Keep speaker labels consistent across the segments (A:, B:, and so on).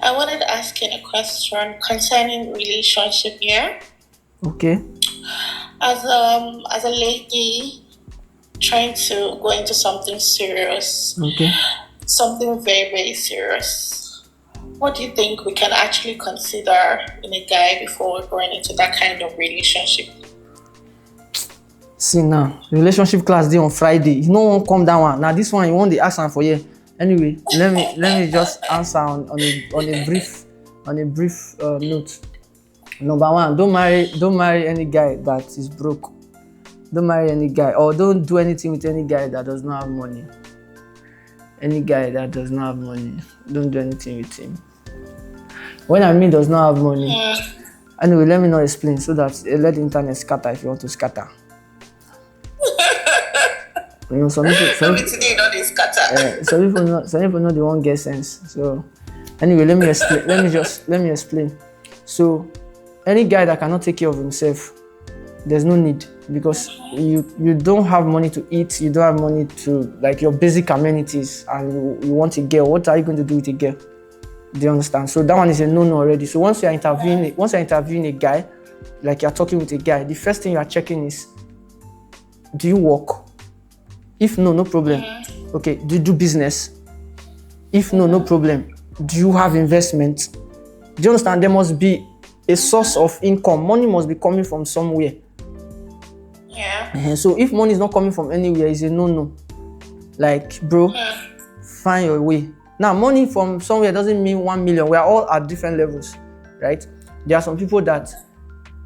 A: I wanted to ask you a question concerning relationship here.
B: Okay.
A: As a lady trying to go into something serious,
B: Okay.
A: something very, very serious, what do you think we can actually consider in a guy before we're going into that kind of relationship?
B: See now, relationship class day on Friday. You no one come down one. Now this one you want the ask for you. Anyway, let me just answer on a brief note. Number one, don't marry any guy that is broke. Don't marry any guy, or don't do anything with any guy that does not have money. Any guy that does not have money, don't do anything with him. When I mean does not have money, anyway, let me not explain so that let the internet scatter if you want to scatter. You know, some people know they won't get sense. So anyway, let me explain. So any guy that cannot take care of himself, there's no need, because you don't have money to eat, you don't have money to like your basic amenities, and you want a girl. What are you going to do with a girl? Do you understand? So that one is a no-no already. So once you're interviewing a guy, like you're talking with a guy, the first thing you are checking is, do you work? If no, no problem. Okay, do you do business? If no, no problem. Do you have investment? Do you understand? There must be a source of income. Money must be coming from somewhere.
A: Yeah.
B: So if money is not coming from anywhere, it's a no-no. Like, bro, find your way. Now, money from somewhere doesn't mean 1 million. We are all at different levels, right? There are some people that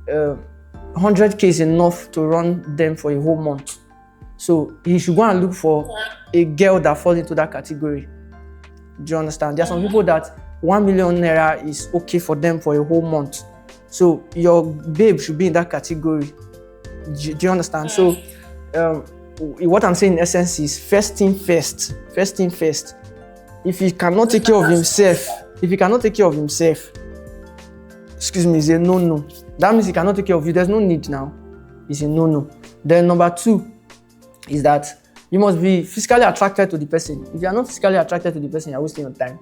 B: 100K is enough to run them for a whole month. So you should go and look for a girl that falls into that category. Do you understand? There are some people that 1 million naira is okay for them for a whole month. So your babe should be in that category. Do you understand? So what I'm saying in essence is first thing first. If he cannot take care of himself, excuse me, it's a no-no. That means he cannot take care of you. There's no need now. It's a no-no. Then number two is that you must be physically attracted to the person. If you are not physically attracted to the person, you're wasting your time.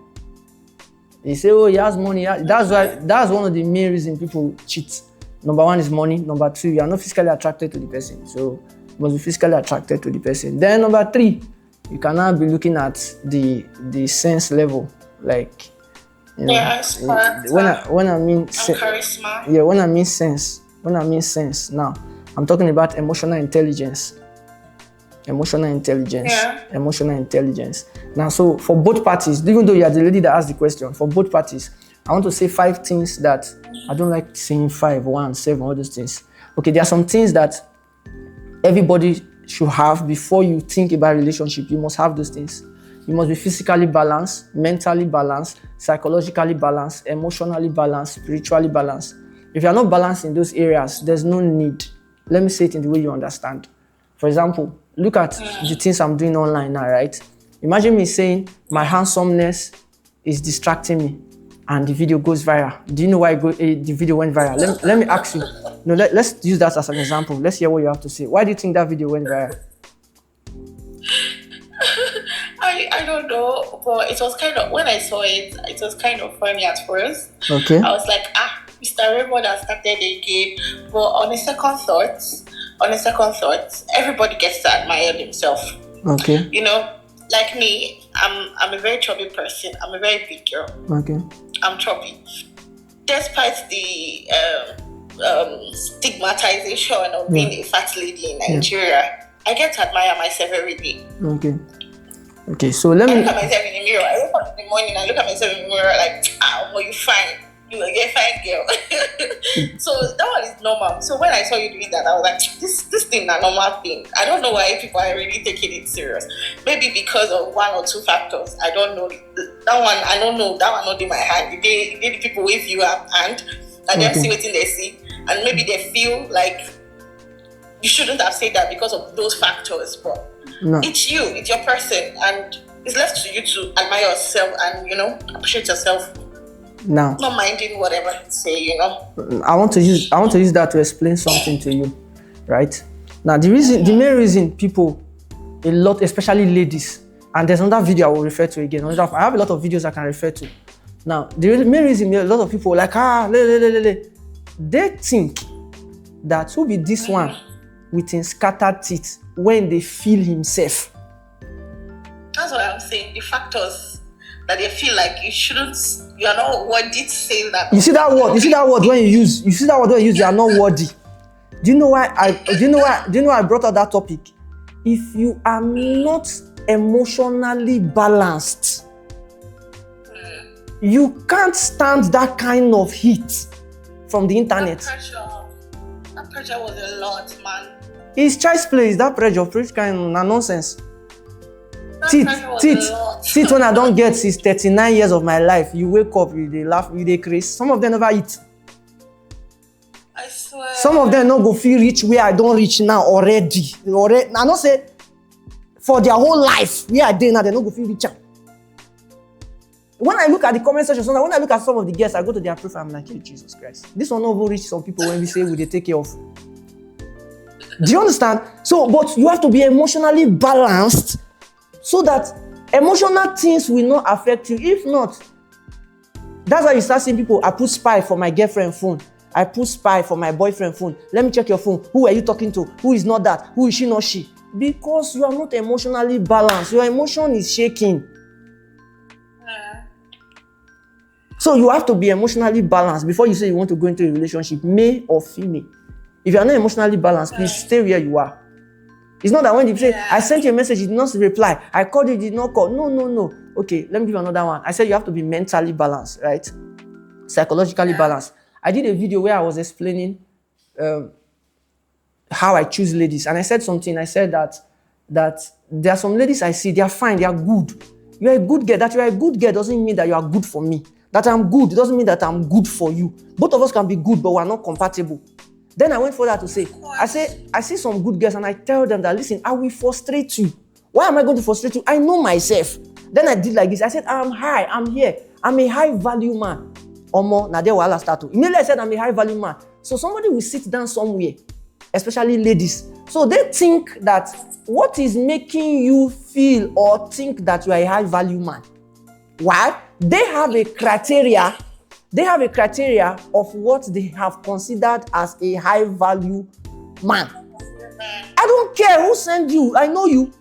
B: They say, oh, he has money. That's one of the main reasons people cheat. Number one is money. Number two, you are not physically attracted to the person. So you must be physically attracted to the person. Then number three, you cannot be looking at the sense level. Like, you know, when I mean
A: charisma.
B: Yeah, when I mean sense, now I'm talking about emotional intelligence. Emotional intelligence. Now, so for both parties, even though you are the lady that asked the question, for both parties, I want to say 5 things that I don't like saying 5, 1, 7, all those things. Okay, there are some things that everybody should have before you think about relationship. You must have those things. You must be physically balanced, mentally balanced, psychologically balanced, emotionally balanced, spiritually balanced. If you are not balanced in those areas, there's no need. Let me say it in the way you understand. For example, look at the things I'm doing online now, right? Imagine me saying my handsomeness is distracting me and the video goes viral. Do you know why the video went viral? Let me ask you. No, let's use that as an example. Let's hear what you have to say. Why do you think that video went viral?
A: I don't know, but it was kind of, when I saw it, it was kind of funny at first.
B: Okay.
A: I was like, Mr. Raymond has started again. But on a second thought, everybody gets to admire themselves.
B: Okay.
A: You know, like me, I'm a very chubby person. I'm a very big girl.
B: Okay.
A: I'm chubby. Despite the stigmatization of being a fat lady in Nigeria, I get to admire myself every day.
B: Okay, so let me...
A: I look at myself in the mirror. I wake up in the morning, I look at myself in the mirror like, you fine. You are a fine girl. So that one is normal. So when I saw you doing that, I was like, this thing is a normal thing. I don't know why people are really taking it serious. Maybe because of 1 or 2 factors. I don't know. That one not in my hand. They the people with you at hand, and they see what they see. And maybe they feel like you shouldn't have said that because of those factors. But it's you, it's your person, and it's left to you to admire yourself and, appreciate yourself.
B: Now,
A: not minding whatever you say,
B: I want to use that to explain something to you, right? Now, the main reason people, a lot, especially ladies, and there's another video I will refer to again. I have a lot of videos I can refer to. Now, the main reason a lot of people like, they think that who be this one with his scattered teeth when they feel himself.
A: That's what I'm saying. The factors that they feel like you are not worthy to say that.
B: You see that word when you use, you are not worthy. Do you know why I brought up that topic? If you are not emotionally balanced, you can't stand that kind of heat from the internet.
A: That pressure was a lot, man.
B: It's child's play. Is that pressure? Pressure kind of nonsense. Teeth. When I don't get since 39 years of my life, you wake up, they laugh, they crazy. Some of them never eat.
A: I swear.
B: Some of them not go feel rich where I don't reach now already. I don't say for their whole life where I did now, they not go feel richer. When I look at the comment section, when I look at some of the guests, I go to their profile, I'm like, hey, Jesus Christ. This one not even reach some people when we say we they take care of. Do you understand? So, but you have to be emotionally balanced so that emotional things will not affect you. If not, that's why you start seeing people, I put spy for my girlfriend phone. I put spy for my boyfriend phone. Let me check your phone. Who are you talking to? Who is not that? Who is she, not she? Because you are not emotionally balanced. Your emotion is shaking. So you have to be emotionally balanced before you say you want to go into a relationship, male or female. If you are not emotionally balanced, please stay where you are. It's not that when you say, I sent you a message, you did not reply. I called you, did not call. No. Okay, let me give you another one. I said you have to be mentally balanced, right? Psychologically balanced. I did a video where I was explaining how I choose ladies. And I said something. I said that there are some ladies I see, they are fine, they are good. You are a good girl. That you are a good girl doesn't mean that you are good for me. That I'm good doesn't mean that I'm good for you. Both of us can be good, but we're not compatible. Then I went further to say, I see some good girls and I tell them that, listen, I will frustrate you. Why am I going to frustrate you? I know myself. Then I did like this. I said, I'm here. I'm a high value man. Omo, na there wahala start to. Immediately I said, I'm a high value man. So somebody will sit down somewhere, especially ladies. So they think that what is making you feel or think that you are a high value man? Why? They have a criteria of what they have considered as a high value man. I don't care who sent you. I know you.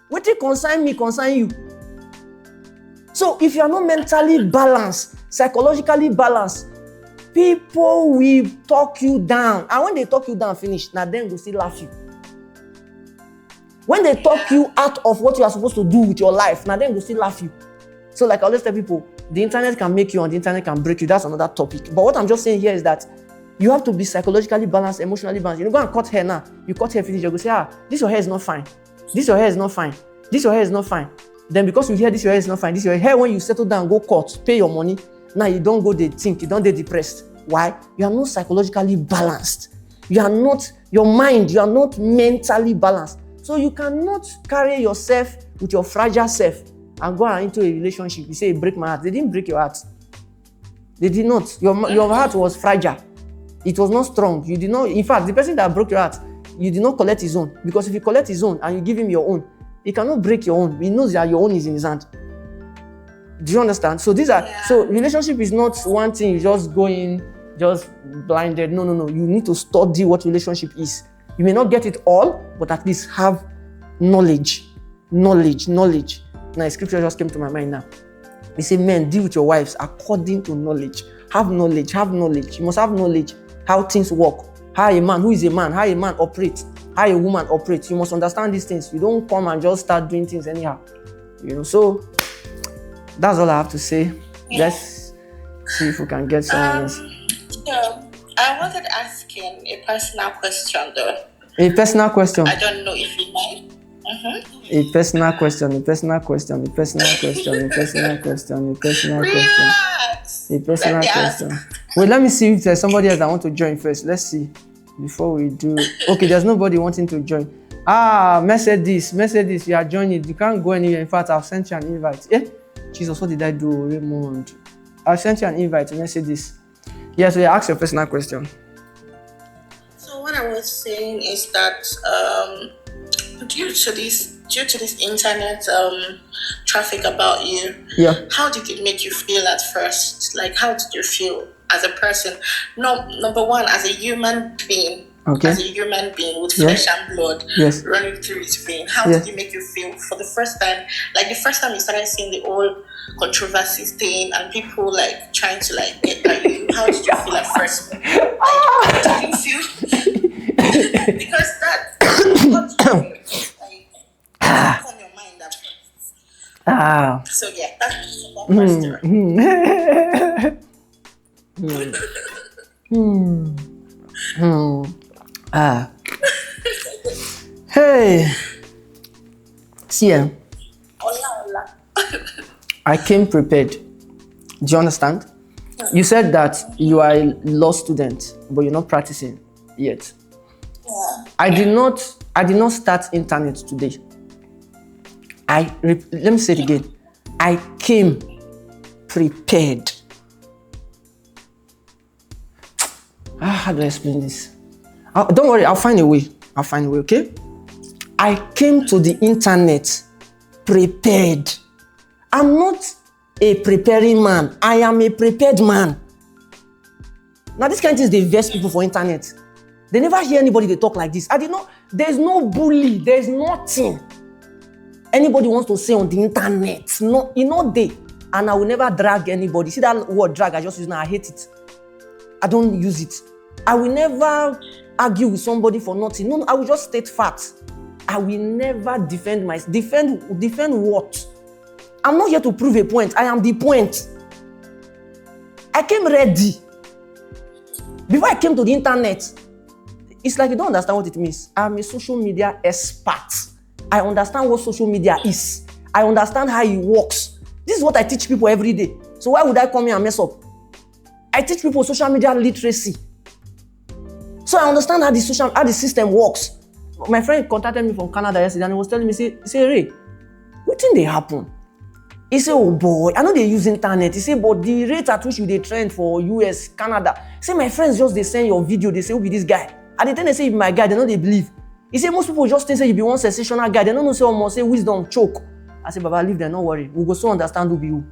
B: What it concern me, concern you. So if you are not mentally balanced, psychologically balanced, people will talk you down. And when they talk you down, finish, now then go still laugh you. When they talk you out of what you are supposed to do with your life, now then go still laugh you. So like I always tell people, the internet can make you and the internet can break you. That's another topic. But what I'm just saying here is that you have to be psychologically balanced, emotionally balanced. You don't go and cut hair now. You cut hair, finish, you go say, this your hair is not fine. This your hair is not fine. This your hair is not fine. Then because you hear this your hair is not fine, this your hair, when you settle down, go cut, pay your money. Now you don't go they think, you don't get depressed. Why? You are not psychologically balanced. You are not, your mind, you are not mentally balanced. So you cannot carry yourself with your fragile self and go into a relationship. You say, break my heart. They didn't break your heart. They did not. Your heart was fragile. It was not strong. You did not, in fact, the person that broke your heart, you did not collect his own. Because if you collect his own and you give him your own, he cannot break your own. He knows that your own is in his hand. Do you understand? So so relationship is not one thing you just go in, just blinded. No. You need to study what relationship is. You may not get it all, but at least have knowledge. Now, a scripture just came to my mind now. They say, men, deal with your wives according to knowledge. Have knowledge. You must have knowledge how things work. How a man, who is a man, how a man operates, how a woman operates. You must understand these things. You don't come and just start doing things anyhow. So that's all I have to say. Let's see if we can get someone else.
A: I wanted to ask him a personal question though.
B: A personal question?
A: I don't know if you mind.
B: A personal question. Relax. Wait, let me see if there's somebody else that want to join first. Let's see. Before we do. Okay, there's nobody wanting to join. Message this. You are joining. You can't go anywhere. In fact, I've sent you an invite. Jesus, what did I do, Raymond? I've sent you an invite to message this. Yeah, so you ask your personal question.
A: So what I was saying is that due to this due to this internet traffic about you, how did it make you feel at first? Like, how did you feel as a person? No, number one, as a human being.
B: Okay.
A: As a human being with flesh and blood running through his vein, how did it make you feel for the first time? Like the first time you started seeing the whole controversies thing and people like trying to like get at you, how did you feel at first? Like, did you feel because that what like on your mind at first? So yeah, that's
B: Hey. See, I came prepared. Do you understand? You said that you are a law student, but you're not practicing yet.
A: Yeah.
B: I did not start internet today. Let me say it again. I came prepared. How do I explain this? Don't worry, I'll find a way, okay? I came to the internet prepared. I'm not a preparing man. I am a prepared man. Now, this kind of things, they vex people for internet. They never hear anybody they talk like this. There's no bully. There's nothing anybody wants to say on the internet. No, they. And I will never drag anybody. See that word drag I just use now? I hate it. I don't use it. I will never argue with somebody for nothing. No, I will just state facts. I will never defend myself. Defend what? I'm not here to prove a point. I am the point. I came ready. Before I came to the internet, it's like you don't understand what it means. I'm a social media expert. I understand what social media is. I understand how it works. This is what I teach people every day. So why would I come here and mess up? I teach people social media literacy. So I understand how the system works. My friend contacted me from Canada yesterday and he was telling me, say Ray, what thing they happen? He said, oh boy, I know they use internet. He said, but the rate at which you they trend for US, Canada. He said, my friends they send your video, they say, who be this guy? And the time they say, my guy, they know they believe. He said, most people just think say you be one sensational guy. They don't know say almost say wisdom choke. I said, Baba, leave them, don't worry. We'll go so understand who be who.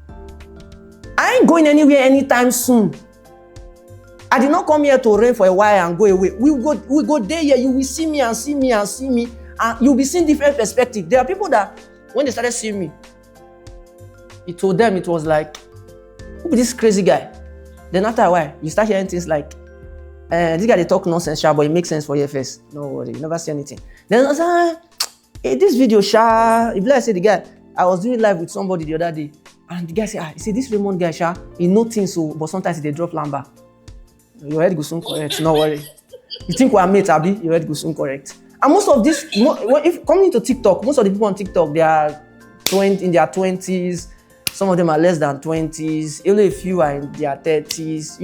B: I ain't going anywhere anytime soon. I did not come here to reign for a while and go away. We go there here. You will see me and see me and see me, and you'll be seeing different perspectives. There are people that when they started seeing me, it told them it was like, who be this crazy guy? Then after a while, you start hearing things like, this guy they talk nonsense, but it makes sense for your face. No worry, you never see anything. Then I was like, hey, this video, if I say the guy, I was doing live with somebody the other day, and the guy said, you see this Raymond guy, he know things so, but sometimes they drop lamba. Your head goes soon correct, no worry. You think we're mates, Abi? Your head goes soon correct. And most of this, if coming to TikTok, most of the people on TikTok, they are in their 20s. Some of them are less than 20s. Only a few are in their 30s,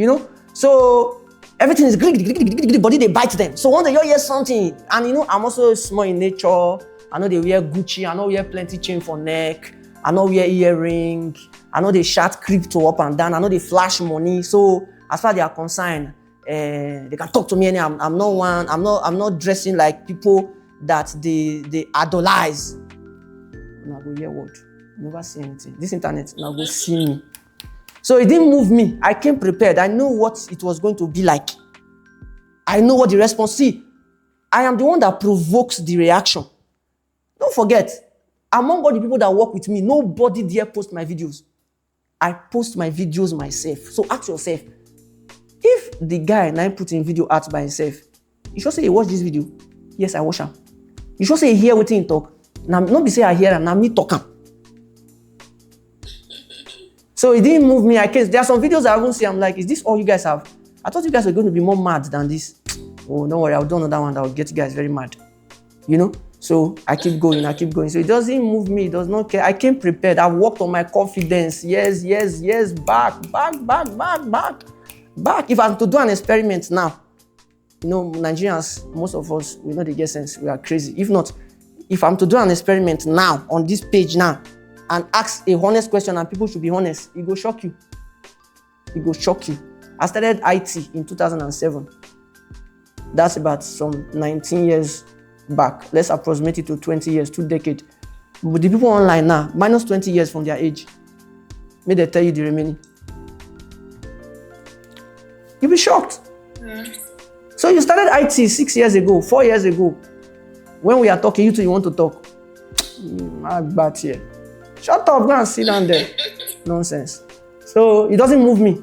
B: So everything is the body they bite them. So one day you hear something, and I'm also small in nature. I know they wear Gucci. I know we wear plenty chain for neck. I know we wear earring. I know they shout crypto up and down. I know they flash money. So as far as they are concerned, they can talk to me. I'm not one. I'm not dressing like people that they idolize. Now go hear what? Never see anything. This internet now go see me. So it didn't move me. I came prepared. I know what it was going to be like. I know what the response. See, I am the one that provokes the reaction. Don't forget, among all the people that work with me, nobody dare post my videos. I post my videos myself. So ask yourself, if the guy now put in video out by himself, you should say he watch this video. Yes, I watch him. You should say he hear what he talk. Now, not be say I hear and now me talk him. So it didn't move me. There are some videos I won't see. I'm like, is this all you guys have? I thought you guys were going to be more mad than this. Oh, don't worry, I'll do another one that will get you guys very mad. So I keep going. So it doesn't move me. It does not care. I came prepared. I've worked on my confidence. Yes. Back. If I'm to do an experiment now, Nigerians, most of us, we know they get sense. We are crazy. If not, if I'm to do an experiment now on this page now and ask a honest question and people should be honest, it will shock you. I started IT in 2007. That's about some 19 years back. Let's approximate it to 20 years, 2 decades. But the people online now, minus 20 years from their age, may they tell you the remaining. You'll be shocked. So you started IT 6 years ago, 4 years ago. When we are talking, you two, you want to talk. My bad here. Shut up, go and sit down there. Nonsense. So it doesn't move me.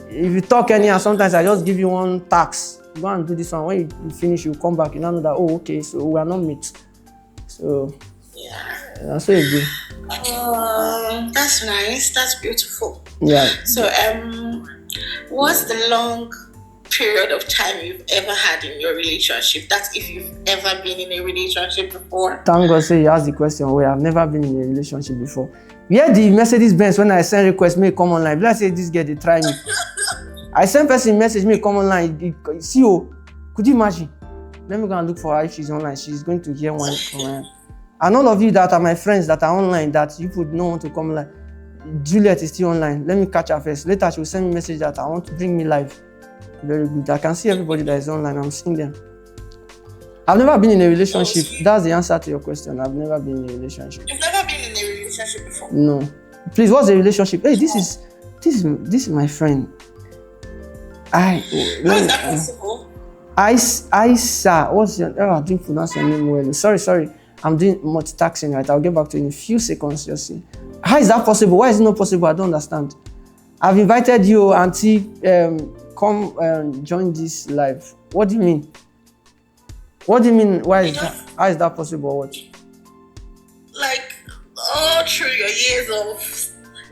B: If you talk anyhow, sometimes I just give you one tax. Go and do this one. When you finish, you come back. You now know that, oh, okay, so we are not mates. So, that's what you do.
A: That's nice. That's beautiful.
B: Yeah.
A: So, what's the long period of time you've ever had in your relationship? That's if you've ever been in a relationship before.
B: Thank God, say you asked the question where I've never been in a relationship before. Yeah, the Mercedes Benz when I send request, may come online. Let's say this girl, they try me. I send person message, may come online. See, could you imagine? Let me go and look for her if she's online. She's going to hear one from her. And all of you that are my friends that are online, that you would not want to come online. Juliet is still online. Let me catch her first. Later, she will send me a message that I want to bring me live. Very good. I can see everybody that is online. I'm seeing them. I've never been in a relationship. That's the answer to your question. I've never been in a relationship.
A: You've never been in a relationship before?
B: No. Please, what's a relationship? Hey, this is my friend.
A: How is that possible?
B: Isa. What's your? Oh, I didn't pronounce your name well. Sorry. I'm doing multitasking, right? I'll get back to you in a few seconds. Just see. How is that possible? Why is it not possible? I don't understand. I've invited you, Auntie. Come join this live. What do you mean? What do you mean? Why is that? How is that possible? What?
A: Like all through your years of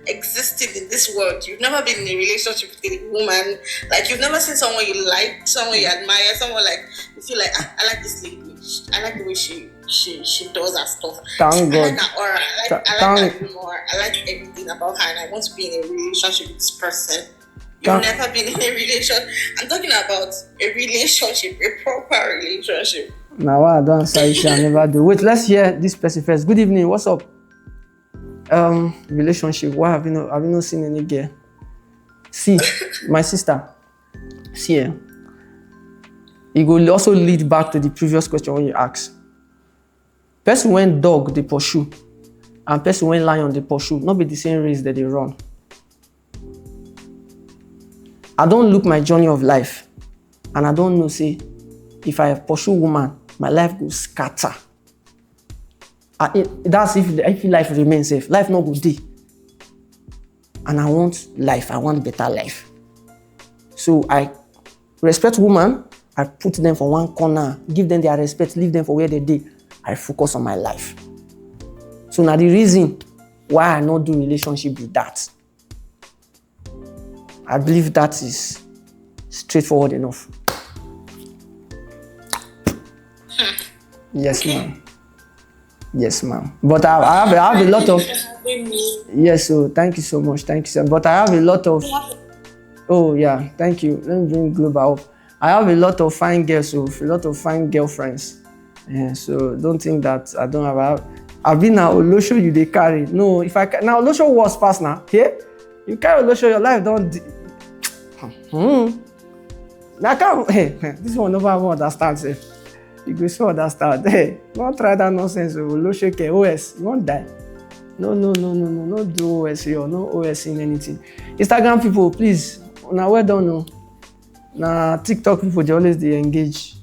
A: existing in this world, you've never been in a relationship with a woman. Like you've never seen someone you like, someone you admire, someone like you feel like I like this lady. I like the way she does her stuff.
B: Thank God.
A: I like her aura. I like her humor. I like everything about her, and I want to be in a relationship with this person. You've never been in a relationship. I'm talking about a relationship, a proper relationship.
B: Now I don't say I never do. Wait, let's hear this person first. Good evening. What's up? Relationship. Why have you not seen any girl? See, my sister. See here. It will also lead back to the previous question when you asked. Person when dog they pursue, and person when lion they pursue, not be the same race that they run. I don't look my journey of life, and I don't know, say, if I pursue woman, my life will scatter. That's if life remains safe. Life not good day. And I want life. I want better life. So I respect woman. I put them for one corner, give them their respect, leave them for where they did. I focus on my life. So now the reason why I not do relationship with that, I believe that is straightforward enough. Yes, ma'am. Yes, ma'am. But I have a lot of. Yes, so thank you so much. Thank you, sir. But I have a lot of. Oh yeah, thank you. Let me bring Global up. I have a lot of fine girls, so a lot of fine girlfriends. Yeah, so don't think that I don't have. I've been now Olosho you they carry. No, if I now Olosho was past now. Okay, you carry Olosho, your life don't. Now can't. Hey, this one never understand. Say. You go so understand. Hey, don't try that nonsense. Olosho ke OS, you won't die. No, no do OS here, no OS in anything. Instagram people, please. Now well done. No. Now TikTok people they always they engage.